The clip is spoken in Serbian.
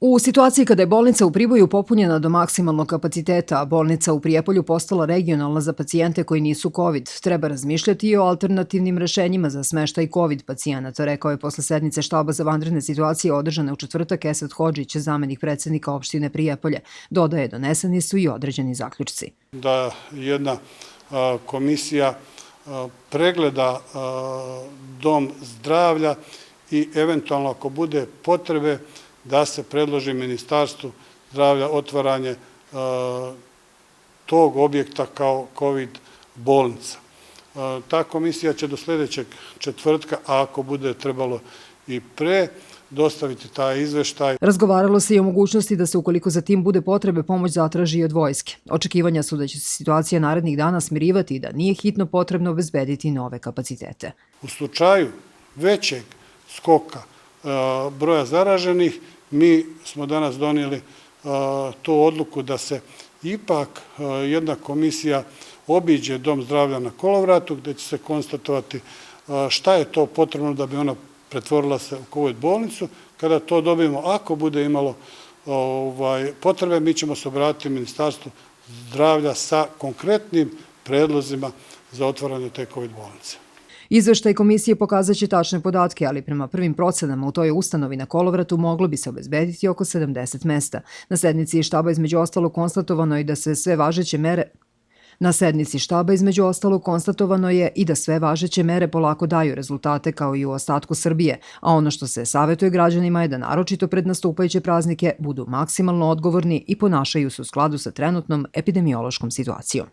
U situaciji kada je bolnica u Priboju popunjena do maksimalnog kapaciteta, a bolnica u Prijepolju postala regionalna za pacijente koji nisu COVID, treba razmišljati i o alternativnim rešenjima za smeštaj COVID pacijenata, rekao je posle sednice štaba za vanredne situacije održane u četvrtak Esad Hodžić, zamenik predsednika opštine Prijepolje. Dodaje, doneseni su i određeni zaključci. Da jedna komisija pregleda dom zdravlja i eventualno ako bude potrebe da se predloži Ministarstvu zdravlja otvaranje tog objekta kao COVID bolnica. Ta komisija će do sledećeg četvrtka, a ako bude trebalo i pre, dostaviti taj izveštaj. Razgovaralo se i o mogućnosti da se, ukoliko za tim bude potrebe, pomoć zatraži i od vojske. Očekivanja su da će se situacija narednih dana smirivati i da nije hitno potrebno obezbediti nove kapacitete. U slučaju većeg skoka broja zaraženih, mi smo danas donijeli tu odluku da se ipak jedna komisija obiđe dom zdravlja na Kolovratu, gde će se konstatovati šta je to potrebno da bi ona pretvorila se u COVID bolnicu. Kada to dobijemo, ako bude imalo potrebe, mi ćemo se obratiti Ministarstvu zdravlja sa konkretnim predlozima za otvaranje te COVID bolnice. Izveštaj komisije pokazaće tačne podatke, ali prema prvim procenama u toj ustanovi na Kolovratu moglo bi se obezbediti oko 70 mesta. Na sednici štaba između ostalog konstatovano je i da sve važeće mere polako daju rezultate kao i u ostatku Srbije, a ono što se savetuje građanima je da naročito pred nastupajuće praznike budu maksimalno odgovorni i ponašaju se u skladu sa trenutnom epidemiološkom situacijom.